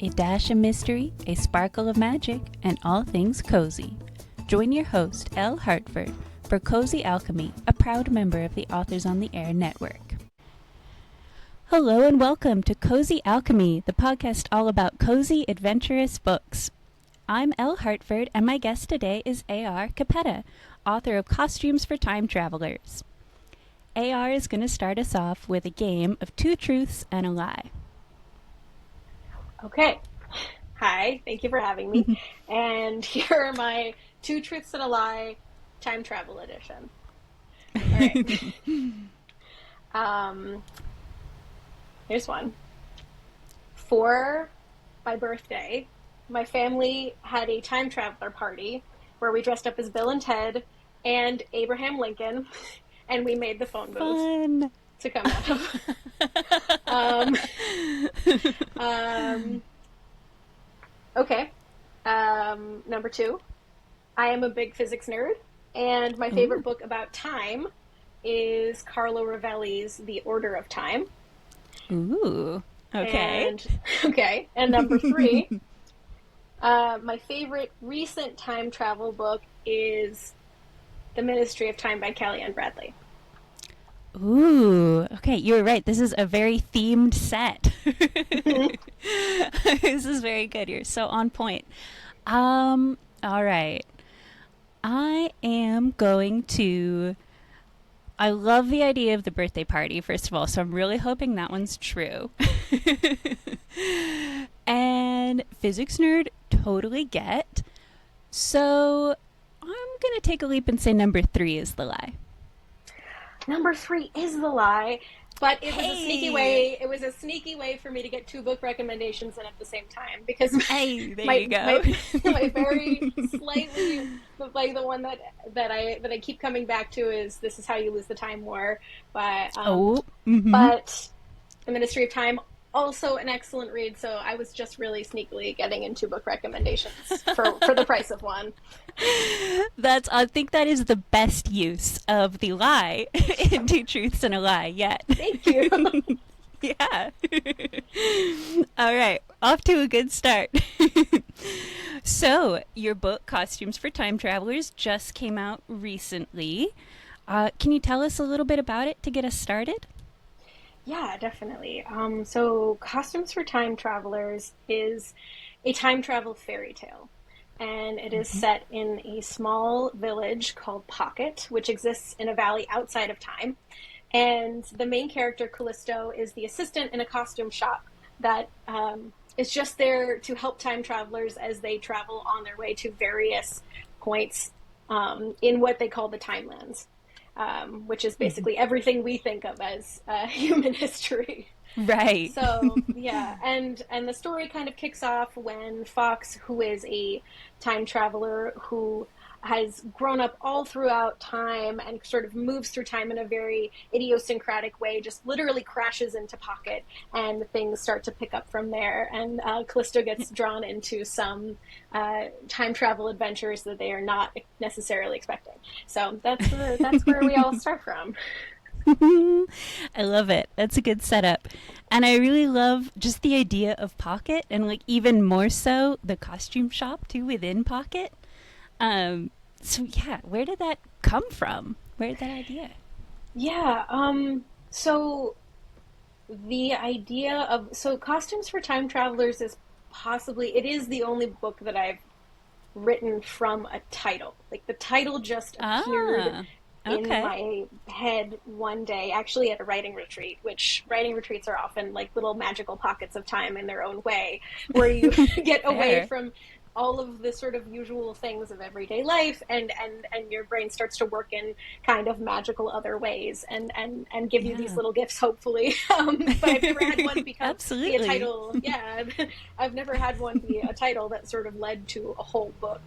a dash of mystery, a sparkle of magic, and all things cozy. Join your host, Elle Hartford, for Cozy Alchemy, a proud member of the Authors on the Air network. Hello and welcome to Cozy Alchemy, the podcast all about cozy, adventurous books. I'm Elle Hartford, and my guest today is A.R. Capetta, author of Costumes for Time Travelers. A.R. is going to start us off with a game of two truths and a lie. Okay. Hi, thank you for having me. And here are my two truths and a lie time travel edition. All right. Here's one. For my birthday, my family had a time traveler party where we dressed up as Bill and Ted and Abraham Lincoln, and we made the phone booth to come out of. Okay. Number two, I am a big physics nerd, and my favorite book about time is Carlo Rovelli's The Order of Time. Ooh, okay. And number three, my favorite recent time travel book is The Ministry of Time by Kellyanne Bradley. Ooh, okay, you were right. This is a very themed set. This is very good. You're so on point. All right. I love the idea of the birthday party, first of all, so I'm really hoping that one's true. And physics nerd, totally get. So I'm going to take a leap and say number 3 is the lie. Number 3 is the lie, but it was a sneaky way. It was a sneaky way for me to get 2 book recommendations in at the same time because you go. my very slightly, like the one that I keep coming back to is This Is How You Lose the Time War, but but The Ministry of Time, also an excellent read. So I was just really sneakily getting in 2 book recommendations for the price of one. I think that is the best use of the lie in Two Truths and a Lie yet. Thank you. Yeah. All right. Off to a good start. So, your book, Costumes for Time Travelers, just came out recently. Can you tell us a little bit about it to get us started? Yeah, definitely. So Costumes for Time Travelers is a time travel fairy tale. And it is set in a small village called Pocket, which exists in a valley outside of time. And the main character, Callisto, is the assistant in a costume shop that is just there to help time travelers as they travel on their way to various points in what they call the timelands, which is basically everything we think of as human history. Right. So, yeah, and the story kind of kicks off when Fox, who is a time traveler who has grown up all throughout time and sort of moves through time in a very idiosyncratic way, just literally crashes into Pocket, and things start to pick up from there. And Callisto gets drawn into some time travel adventures that they are not necessarily expecting. So that's where we all start from. I love it. That's a good setup. And I really love just the idea of Pocket, and like even more so the costume shop too within Pocket. So yeah, where did that come from? Where did that idea? Yeah, so the idea of Costumes for Time Travelers is it is the only book that I've written from a title. Like the title just appeared in my head one day, actually at a writing retreat, which writing retreats are often like little magical pockets of time in their own way, where you get away from all of the sort of usual things of everyday life, and your brain starts to work in kind of magical other ways and give you these little gifts, hopefully. But I've never had one be a title. Yeah, I've never had one be a title that sort of led to a whole book.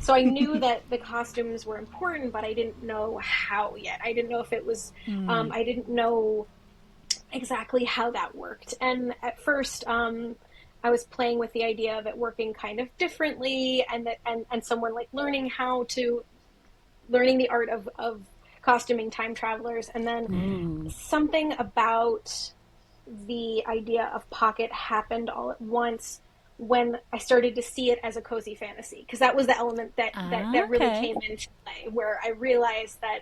So I knew that the costumes were important, but I didn't know how yet. I didn't know if it was, I didn't know exactly how that worked. And at first, I was playing with the idea of it working kind of differently, and someone like learning the art of costuming time travelers, and then something about the idea of Pocket happened all at once when I started to see it as a cozy fantasy, because that was the element that really Okay. came into play, where I realized that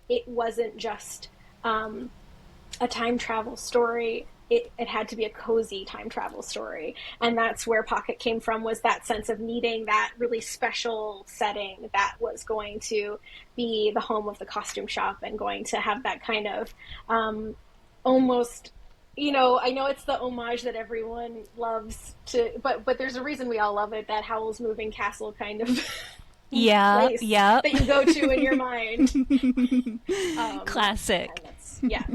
it wasn't just a time travel story. It had to be a cozy time travel story. And that's where Pocket came from, was that sense of needing that really special setting that was going to be the home of the costume shop and going to have that kind of almost, I know it's the homage that everyone loves to, but there's a reason we all love it, that Howl's Moving Castle kind of Yeah, place yep. that you go to in your mind. Classic.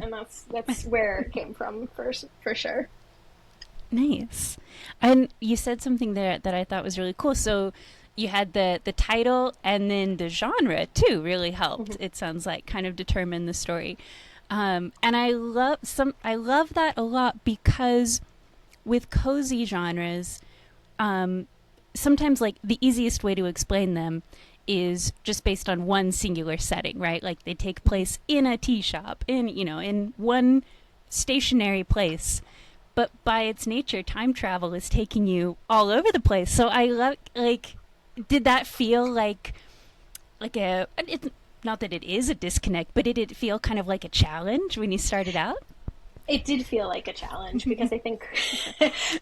And that's where it came from for sure. Nice. And you said something there that I thought was really cool. So you had the title, and then the genre too really helped. Mm-hmm. It sounds like kind of determine the story. And I love that a lot, because with cozy genres, sometimes like the easiest way to explain them is just based on one singular setting, right? Like they take place in a tea shop, in one stationary place. But by its nature, time travel is taking you all over the place. So I love, like, did that feel like it's not that it is a disconnect, but did it feel kind of like a challenge when you started out? It did feel like a challenge, because I think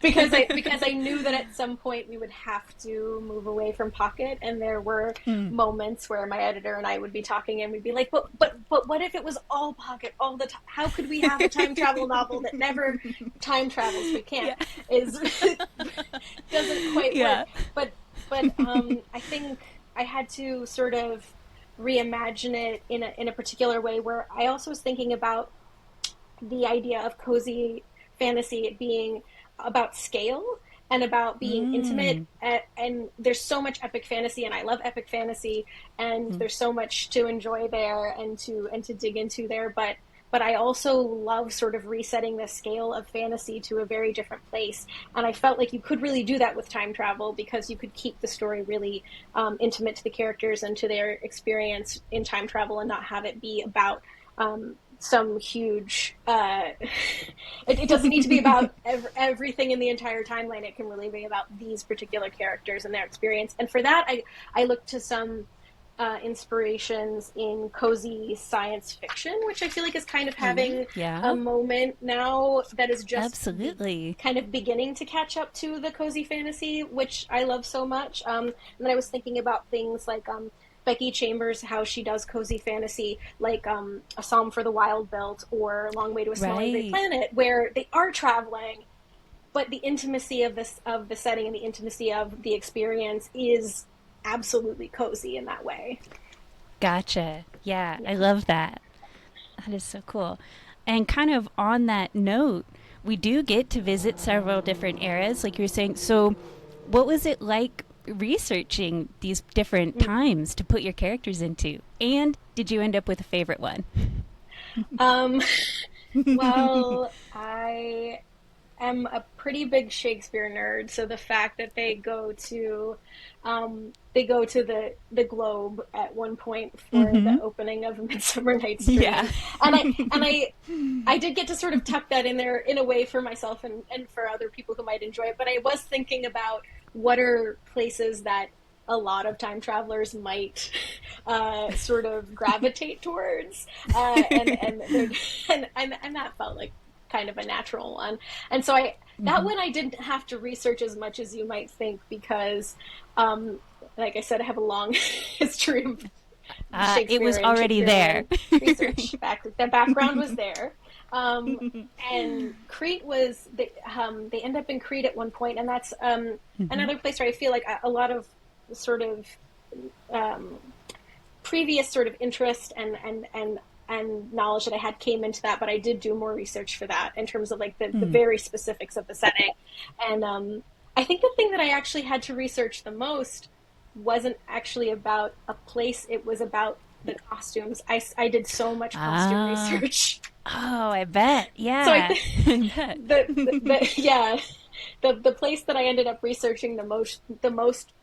because I knew that at some point we would have to move away from Pocket, and there were Mm. moments where my editor and I would be talking, and we'd be like, but what if it was all Pocket all the time? How could we have a time travel novel that never time travels? We can't. Yeah. Is doesn't quite Yeah. work. But I think I had to sort of reimagine it in a particular way, where I also was thinking about the idea of cozy fantasy being about scale and about being intimate, Mm. and there's so much epic fantasy, and I love epic fantasy, and Mm. there's so much to enjoy there and to dig into there, but I also love sort of resetting the scale of fantasy to a very different place. And I felt like you could really do that with time travel, because you could keep the story really intimate to the characters and to their experience in time travel, and not have it be about some huge it doesn't need to be about everything in the entire timeline. It can really be about these particular characters and their experience. And for that, I looked to some inspirations in cozy science fiction, which I feel like is kind of having a Yeah. moment now, that is just Absolutely. kind of beginning to catch up to the cozy fantasy, which I love so much. And then I was thinking about things like Becky Chambers, how she does cozy fantasy, like A Psalm for the Wild Belt or Long Way to a Small and Great Right. Planet, where they are traveling, but the intimacy of the setting and the intimacy of the experience is absolutely cozy in that way. Gotcha. Yeah, I Yeah. love that. That is so cool. And kind of on that note, we do get to visit several different eras, like you were saying. So, what was it like researching these different times to put your characters into? And did you end up with a favorite one? Um, well, I am a pretty big Shakespeare nerd, so the fact that they go to the Globe at one point for Mm-hmm. the opening of Midsummer Night's Yeah. Dream, and I did get to sort of tuck that in there in a way for myself and for other people who might enjoy it. But I was thinking about what are places that a lot of time travelers might sort of gravitate towards, and that felt like kind of a natural one. And so that Mm-hmm. one I didn't have to research as much as you might think, because, like I said, I have a long history of It was Shakespeare and already there. Shakespearean research. The background was there. And Crete they end up in Crete at one point, and that's Mm-hmm. another place where I feel like a lot of sort of um, previous sort of interest and knowledge that I had came into that, but I did do more research for that in terms of like the Mm. very specifics of the setting. And I think the thing that I actually had to research the most wasn't actually about a place, it was about the costumes. I did so much costume Ah. research. Oh, I bet. So I Yeah. think I bet. yeah, the place that I ended up researching the most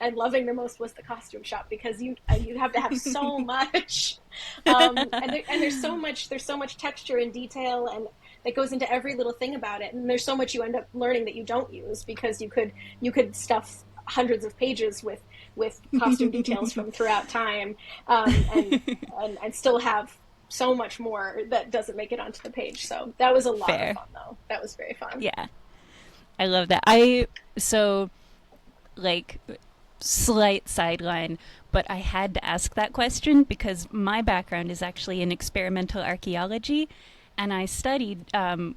and loving the most was the costume shop, because you have to have so much, and there's so much texture and detail, and that goes into every little thing about it. And there's so much you end up learning that you don't use, because you could stuff hundreds of pages with costume details from throughout time, and still have so much more that doesn't make it onto the page. So that was a lot Fair. of fun, though. That was very fun. Yeah. I love that. So, like, slight sideline, but I had to ask that question because my background is actually in experimental archaeology, and I studied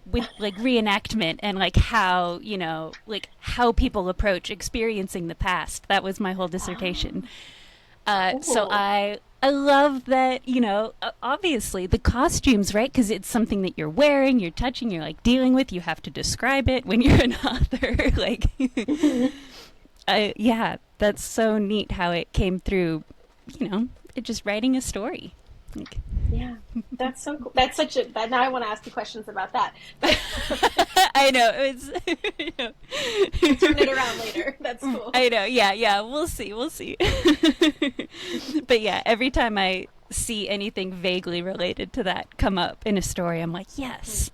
with like reenactment and like how, like how people approach experiencing the past. That was my whole dissertation. So I love that, obviously the costumes, right? Because it's something that you're wearing, you're touching, you're like dealing with, you have to describe it when you're an author. Like, yeah, that's so neat how it came through, it just writing a story. Like, yeah, that's so cool. That's such a. Now I want to ask you questions about that. I know it's. Turn it around later. That's cool. I know. Yeah. We'll see. But yeah, every time I see anything vaguely related to that come up in a story, I'm like, yes.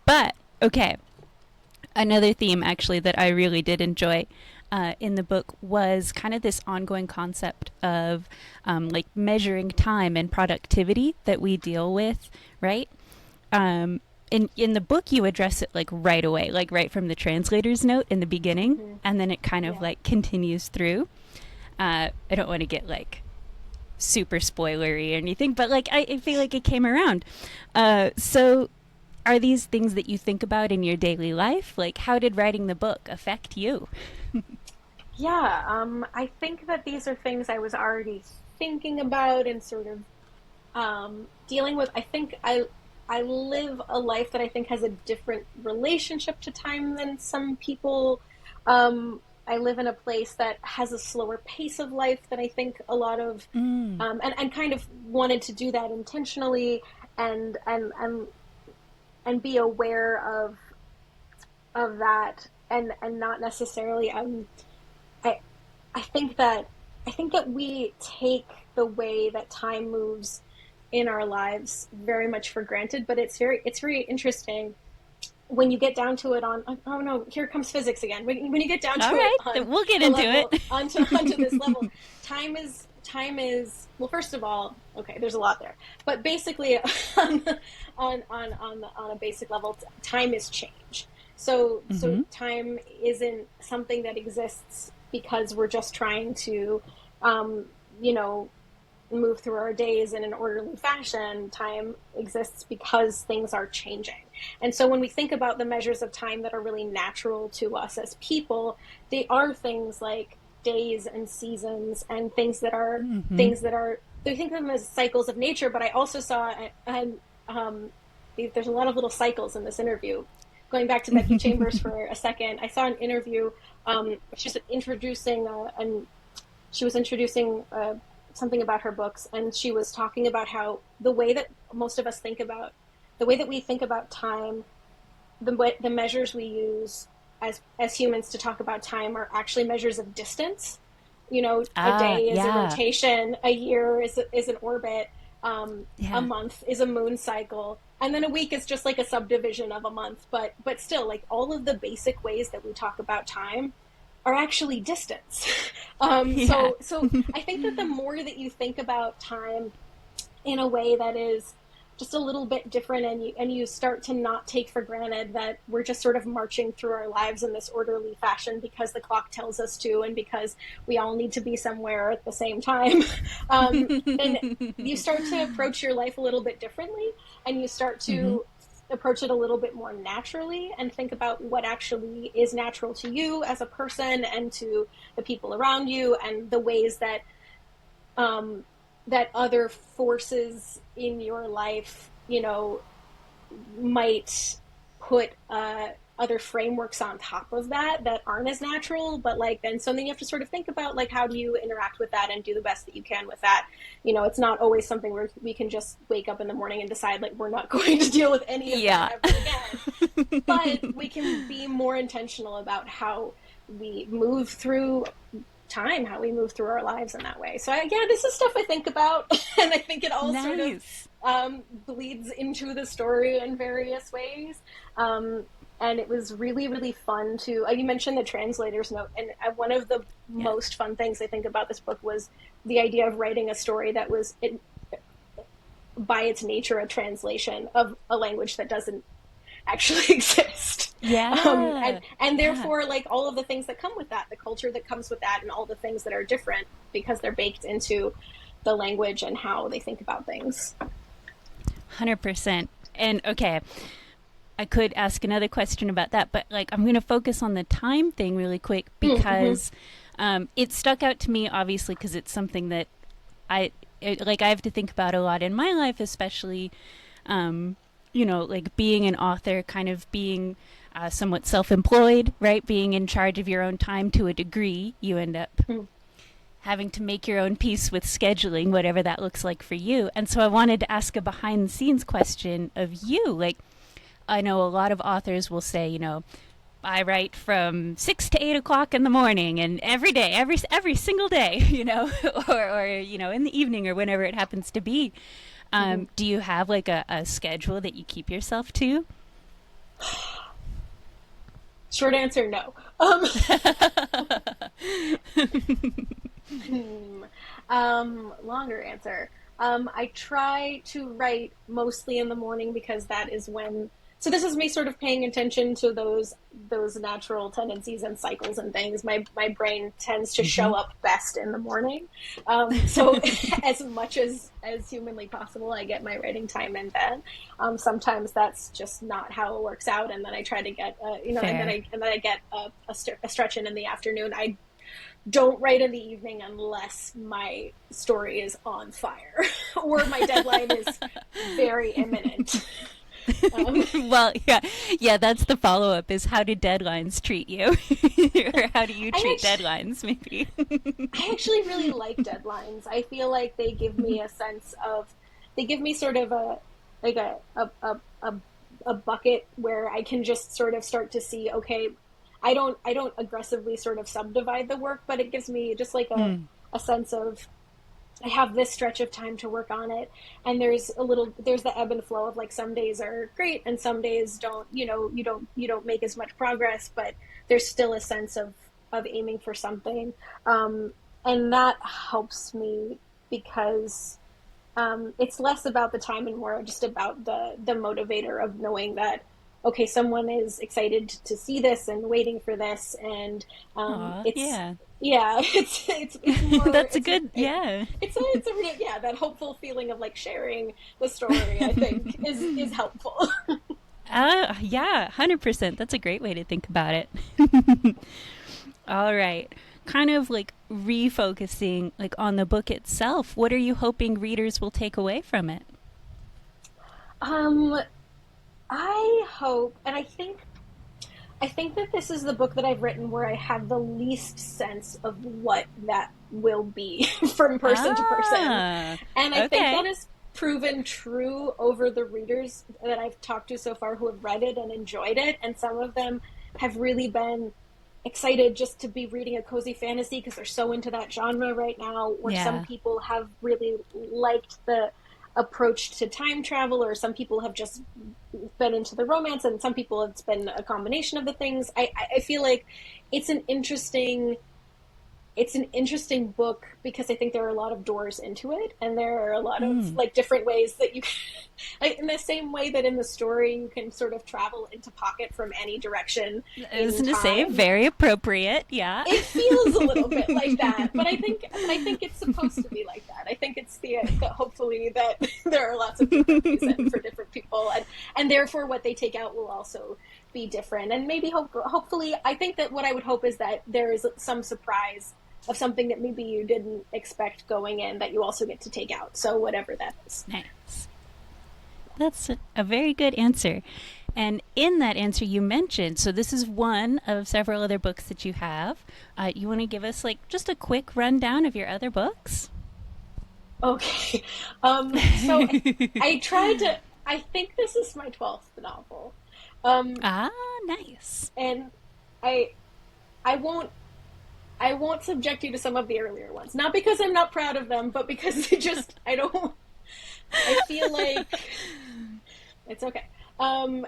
But okay, another theme actually that I really did enjoy in the book was kind of this ongoing concept of like measuring time and productivity that we deal with, right? In the book, you address it like right away, like right from the translator's note in the beginning, and then it kind of like continues through. I don't want to get like super spoilery or anything, but like I feel like it came around. So are these things that you think about in your daily life? Like, how did writing the book affect you? Yeah, I think that these are things I was already thinking about and sort of dealing with. I think I live a life that I think has a different relationship to time than some people. I live in a place that has a slower pace of life than I think a lot of, and kind of wanted to do that intentionally and be aware of that, and not necessarily. I think that we take the way that time moves in our lives very much for granted, but it's very interesting when you get down to it on, oh no, here comes physics again. When you get down to All it right, on we'll get into level, it. onto this level, time is well, first of all, okay, there's a lot there, but basically on a basic level, time is change. So time isn't something that exists because we're just trying to move through our days in an orderly fashion. Time exists because things are changing. And so when we think about the measures of time that are really natural to us as people, they are things like days and seasons and things that are they think of them as cycles of nature. But I also saw, there's a lot of little cycles in this interview. Going back to Becky Chambers for a second, I saw an interview. She was introducing something about her books, and she was talking about how the way that most of us think about time, the measures we use as humans to talk about time are actually measures of distance. A day is a rotation, a year is an orbit, a month is a moon cycle, and then a week is just like a subdivision of a month. But still, like, all of the basic ways that we talk about time are actually distance. So I think that the more that you think about time in a way that is just a little bit different, and you start to not take for granted that we're just sort of marching through our lives in this orderly fashion because the clock tells us to, and because we all need to be somewhere at the same time, then you start to approach your life a little bit differently, and you start to approach it a little bit more naturally and think about what actually is natural to you as a person and to the people around you, and the ways that that other forces in your life, might put other frameworks on top of that aren't as natural, but like then something you have to sort of think about, like, how do you interact with that and do the best that you can with that. It's not always something where we can just wake up in the morning and decide like we're not going to deal with any of that ever again. But we can be more intentional about how we move through time, how we move through our lives in that way. So yeah, this is stuff I think about, and I think it all sort of bleeds into the story in various ways. And it was really, really fun to, you mentioned the translator's note, and one of the most fun things I think about this book was the idea of writing a story that was, by its nature, a translation of a language that doesn't actually exist. And therefore, like, all of the things that come with that, the culture that comes with that, and all the things that are different because they're baked into the language and how they think about things. 100%. And okay, I could ask another question about that, but like I'm going to focus on the time thing really quick because it stuck out to me, obviously, because it's something that I have to think about a lot in my life, especially, like being an author, kind of being somewhat self-employed, right? Being in charge of your own time to a degree, you end up having to make your own peace with scheduling, whatever that looks like for you. And so I wanted to ask a behind-the-scenes question of you, like, I know a lot of authors will say, I write from 6 to 8 o'clock in the morning and every day, every single day, or in the evening or whenever it happens to be. Do you have like a schedule that you keep yourself to? Short answer, no. Longer answer. I try to write mostly in the morning because that is when. So this is me sort of paying attention to those natural tendencies and cycles and things. My brain tends to show up best in the morning. So as much as humanly possible, I get my writing time in bed. Sometimes that's just not how it works out, and then I try to get and then I get a stretch in the afternoon. I don't write in the evening unless my story is on fire or my deadline is very imminent. Well, yeah, that's the follow-up is how do deadlines treat you? Or how do you treat deadlines, maybe? I actually really like deadlines. I feel like they give me a sense of, they give me sort of a bucket where I can just sort of start to see, okay, I don't aggressively sort of subdivide the work, but it gives me just like a sense of, I have this stretch of time to work on it, and there's the ebb and flow of like some days are great and some days don't, you don't make as much progress, but there's still a sense of aiming for something, and that helps me because it's less about the time and more just about the motivator of knowing that, okay, someone is excited to see this and waiting for this, and it's more, that's a good, it's a real, that hopeful feeling of like sharing the story, I think is helpful. 100%. That's a great way to think about it. All right. Kind of like refocusing like on the book itself. What are you hoping readers will take away from it? I hope, and I think that this is the book that I've written where I have the least sense of what that will be from person to person. And I think that is proven true over the readers that I've talked to so far who have read it and enjoyed it. And some of them have really been excited just to be reading a cozy fantasy because they're so into that genre right now, or some people have really liked the approach to time travel, or some people have just been into the romance, and some people it's been a combination of the things. I feel like it's an interesting book because I think there are a lot of doors into it, and there are a lot of like different ways that you can, like in the same way that in the story you can sort of travel into pocket from any direction. I was going to say very appropriate. Yeah, it feels a little bit like that, but I think it's supposed to be like that. I think it's the hopefully that there are lots of different reasons for different people, and therefore what they take out will also be different. And maybe hopefully, I think that what I would hope is that there is some surprise of something that maybe you didn't expect going in that you also get to take out. So whatever that is. Nice. That's a very good answer. And in that answer you mentioned, so this is one of several other books that you have. You want to give us like just a quick rundown of your other books? Okay. So I tried to, I think this is my 12th novel. Nice. And I won't, I won't subject you to some of the earlier ones. Not because I'm not proud of them, but because it just, I feel like it's okay. And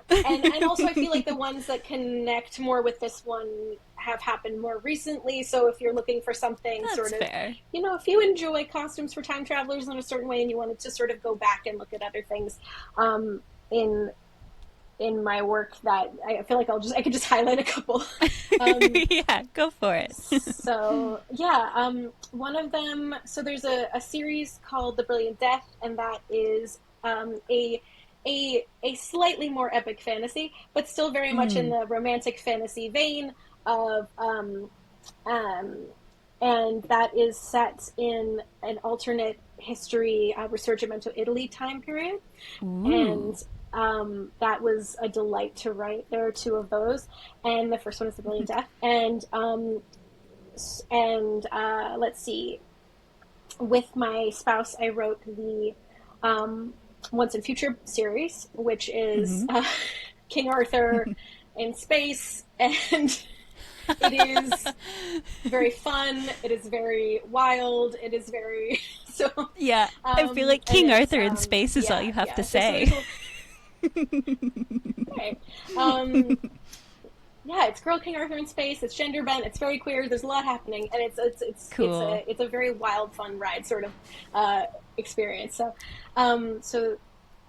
also I feel like the ones that connect more with this one have happened more recently. So if you're looking for something That's sort of, fair. if you enjoy costumes for time travelers in a certain way and you wanted to sort of go back and look at other things, in my work, that I feel like I could just highlight a couple. Yeah, go for it. So yeah, one of them. So there's a series called The Brilliant Death, and that is a slightly more epic fantasy, but still very much in the romantic fantasy vein of and that is set in an alternate history, Risorgimento Italy time period. Ooh. And that was a delight to write. There are two of those, and the first one is The Brilliant Death. And let's see, with my spouse, I wrote the Once and Future series, which is King Arthur in space, and it is very fun. It is very wild. It is very Yeah, I feel like King Arthur in space is all you have to say. Okay. Yeah, it's Girl King Arthur in space. It's gender bent. It's very queer. There's a lot happening, and Cool. it's a very wild, fun ride sort of experience. So,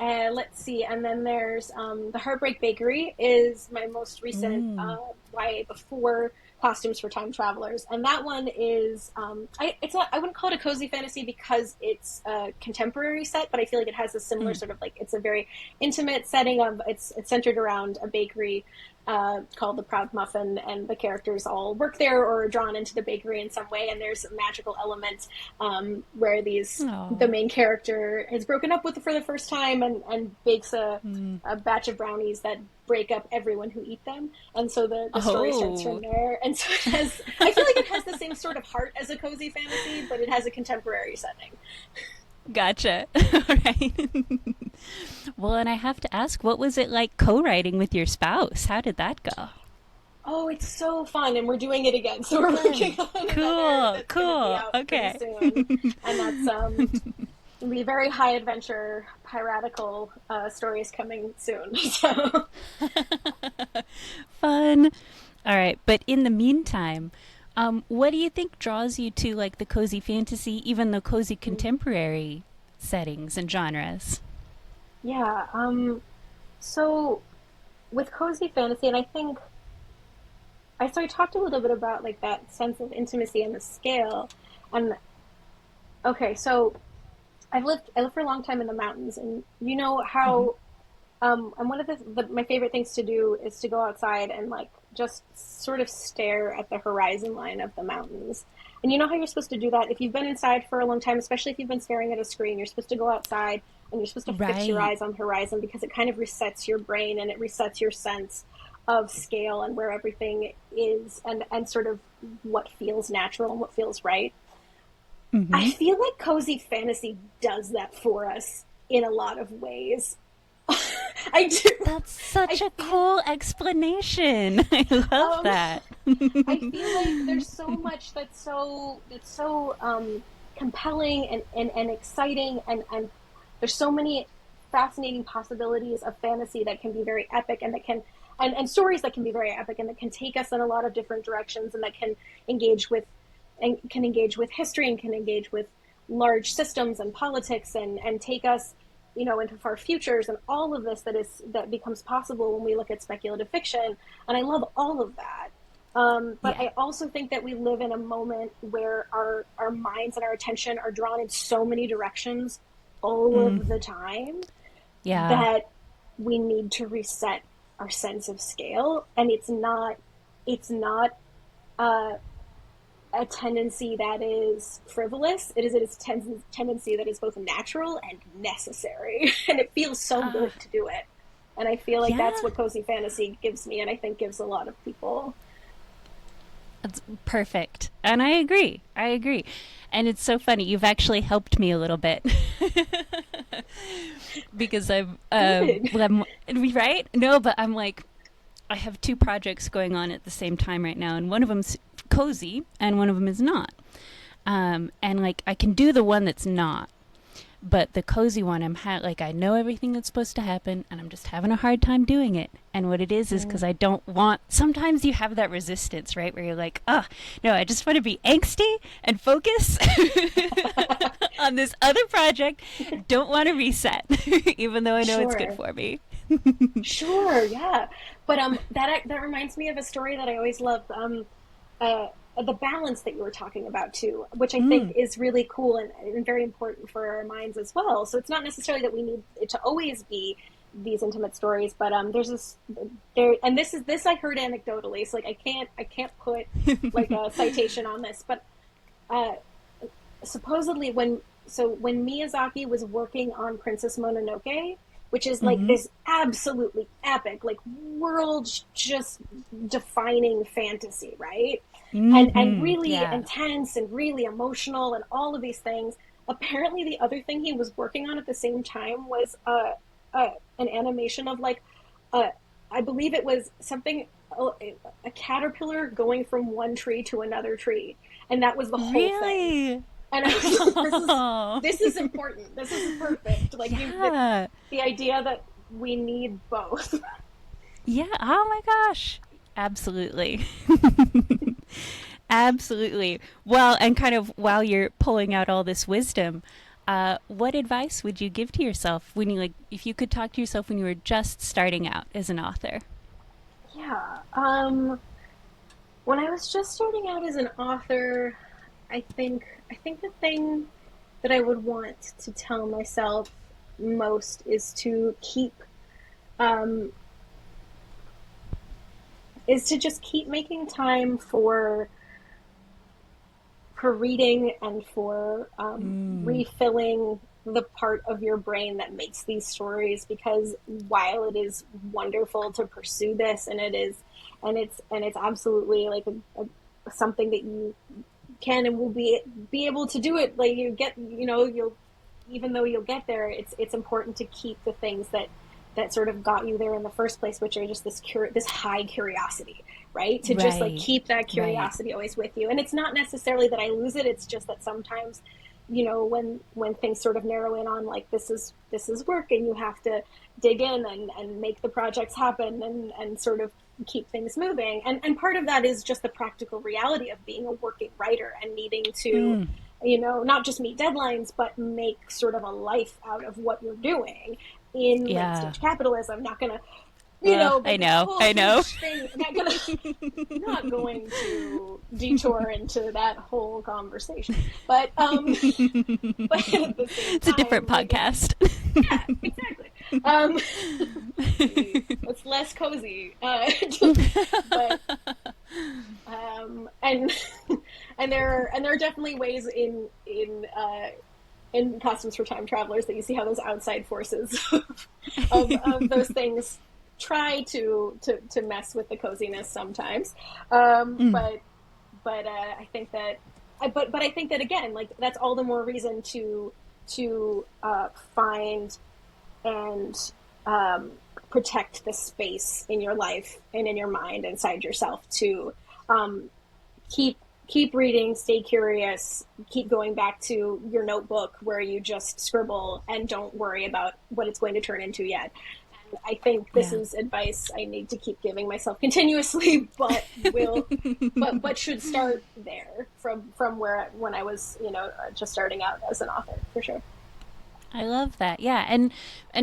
let's see, and then there's the Heartbreak Bakery is my most recent YA before Costumes for Time Travelers, and that one is I wouldn't call it a cozy fantasy because it's a contemporary set, but I feel like it has a similar sort of like, it's a very intimate setting of it's centered around a bakery called the Proud Muffin, and the characters all work there or are drawn into the bakery in some way, and there's a magical element where the main character is broken up with for the first time and bakes a batch of brownies that break up everyone who eat them, and so the story starts from there. And so I feel like it has the same sort of heart as a cozy fantasy, but it has a contemporary setting. Gotcha. All right. Well, and I have to ask, what was it like co-writing with your spouse? How did that go? Oh, it's so fun, and we're doing it again. So we're working on another that's Cool. gonna be out Okay. pretty soon, and that's the very high adventure piratical stories coming soon. So Fun. All right, but in the meantime, what do you think draws you to like the cozy fantasy, even the cozy contemporary settings and genres? yeah, so with cozy fantasy, and I think I talked a little bit about like that sense of intimacy and the scale, and okay, so I lived for a long time in the mountains, and you know how and one of my favorite things to do is to go outside and like just sort of stare at the horizon line of the mountains. And you know how you're supposed to do that if you've been inside for a long time, especially if you've been staring at a screen. You're supposed to go outside and you're supposed to fix your Right. eyes on the horizon, because it kind of resets your brain and it resets your sense of scale and where everything is, and sort of what feels natural and what feels right. I feel like cozy fantasy does that for us in a lot of ways. I do. That's such a cool explanation. I love that. I feel like there's so much that's so compelling and exciting, and there's so many fascinating possibilities of fantasy that can be very epic, and that can and stories that can be very epic and that can take us in a lot of different directions, and that can engage with history, and can engage with large systems and politics, and take us into far futures, and all of this that becomes possible when we look at speculative fiction. And I love all of that. But I also think that we live in a moment where our minds and our attention are drawn in so many directions all of the time, that we need to reset our sense of scale. And it's not a tendency that is frivolous. It is a tendency that is both natural and necessary, and it feels so good to do it. And I feel like that's what cozy fantasy gives me, and I think gives a lot of people. That's perfect. And I agree. And it's so funny. You've actually helped me a little bit. Because I'm right? No, but I'm like, I have two projects going on at the same time right now, and one of them's cozy and one of them is not. And like I can do the one that's not, but the cozy one, I know everything that's supposed to happen, and I'm just having a hard time doing it. And what it is because I don't want. Sometimes you have that resistance, right, where you're like, oh no, I just want to be angsty and focus on this other project. Don't want to reset, even though I know it's good for me. Sure, yeah. But that reminds me of a story that I always love. The balance that you were talking about too, which I think is really cool and very important for our minds as well. So it's not necessarily that we need it to always be these intimate stories, but there's this I heard anecdotally. So like I can't put like a citation on this, but supposedly when Miyazaki was working on Princess Mononoke, which is like this absolutely epic, like world just defining fantasy, right? And really intense and really emotional and all of these things. Apparently the other thing he was working on at the same time was an animation of like, I believe it was something, a caterpillar going from one tree to another tree. And that was the whole thing. And I was like, this is important. This is perfect. Like the idea that we need both. Yeah. Oh my gosh. Absolutely. Absolutely. Well, and kind of while you're pulling out all this wisdom, what advice would you give to yourself when if you could talk to yourself when you were just starting out as an author? Yeah. When I was just starting out as an author, I think the thing that I would want to tell myself most is to just keep making time for reading and for refilling the part of your brain that makes these stories, because while it is wonderful to pursue this, and it's absolutely like something that you can and will be able to do it, like you'll even though you'll get there, it's important to keep the things that sort of got you there in the first place, which are just this high curiosity, right? To just like keep that curiosity always with you. And it's not necessarily that I lose it. It's just that sometimes, when things sort of narrow in on like, this is work, and you have to dig in and make the projects happen and sort of keep things moving. And part of that is just the practical reality of being a working writer and needing to, not just meet deadlines, but make sort of a life out of what you're doing in late stage capitalism. Not gonna, I know. Thing, not going to detour into that whole conversation, but it's a different podcast. Yeah, exactly. It's less cozy, but and there are definitely ways in Costumes for Time Travelers that you see how those outside forces of those things try to mess with the coziness sometimes. But I think that I think that again, like that's all the more reason to find and protect the space in your life and in your mind inside yourself to keep reading, stay curious, keep going back to your notebook where you just scribble and don't worry about what it's going to turn into yet. And I think this is advice I need to keep giving myself continuously, but but should start there from when I was, just starting out as an author, for sure. I love that. Yeah. And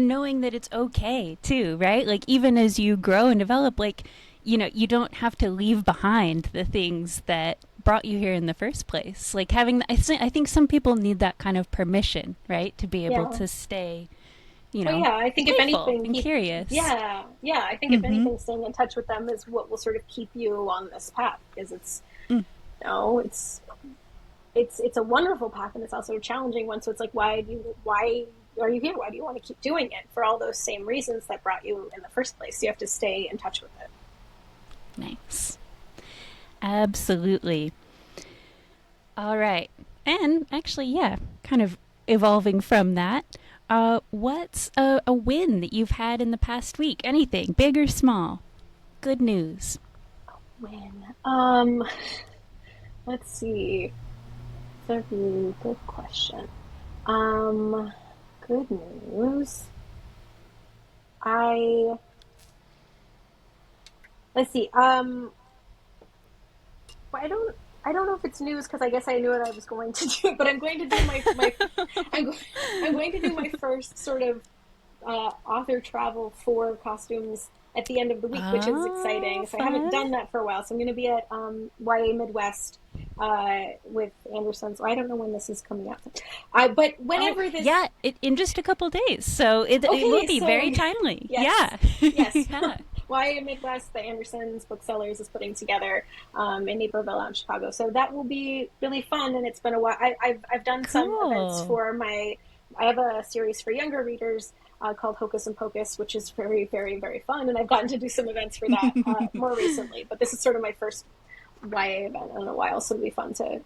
knowing that it's okay too, right? Like even as you grow and develop, like, you don't have to leave behind the things that brought you here in the first place. Like having, I think some people need that kind of permission, right? To be able to stay, I think if anything, and curious. Yeah. I think if anything, staying in touch with them is what will sort of keep you on this path, because it's a wonderful path, and it's also a challenging one. So it's like, why are you here? Why do you want to keep doing it? For all those same reasons that brought you in the first place. You have to stay in touch with it. Nice. Absolutely. All right. And actually, kind of evolving from that, what's a win that you've had in the past week? Anything, big or small? Good news. Win. let's see. That's a really good question. Um, Good news. I let's see. Well, I don't know if it's news because I guess I knew what I was going to do, but I'm going to do my I'm going to do my first sort of author travel for costumes at the end of the week, which is exciting. So I haven't done that for a while. So I'm going to be at YA Midwest with Anderson. So I don't know when this is coming out. But whenever this... Yeah, in just a couple days. So it will be very timely. Yes, Yeah. Yes. Yeah. YA Midwest, the Anderson's Booksellers is putting together in Naperville out in Chicago. So that will be really fun. And it's been a while. I've done some events for I have a series for younger readers called Hocus and Pocus, which is very, very, very fun. And I've gotten to do some events for that more recently. But this is sort of my first YA event in a while, so it'll be fun to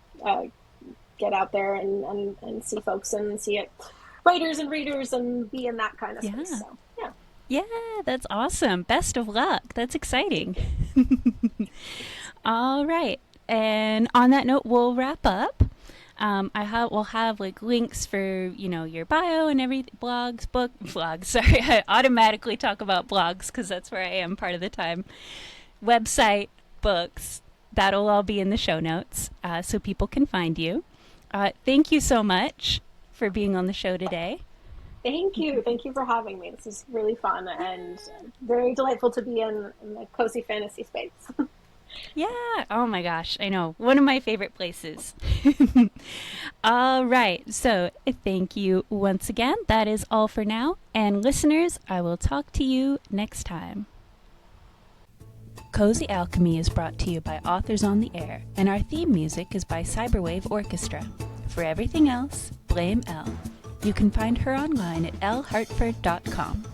get out there and see folks and see it, writers and readers, and be in that kind of space. So, yeah. Yeah, that's awesome. Best of luck. That's exciting. All right. And on that note, we'll wrap up. We'll have like links for, your bio and everything, blogs. Sorry, I automatically talk about blogs because that's where I am part of the time. Website, books, that'll all be in the show notes so people can find you. Thank you so much for being on the show today. Thank you. Thank you for having me. This is really fun and very delightful to be in the cozy fantasy space. Yeah. Oh my gosh. I know. One of my favorite places. All right. So thank you once again. That is all for now. And listeners, I will talk to you next time. Cozy Alchemy is brought to you by Authors on the Air, and our theme music is by Cyberwave Orchestra. For everything else, blame Elle. You can find her online at ellehartford.com.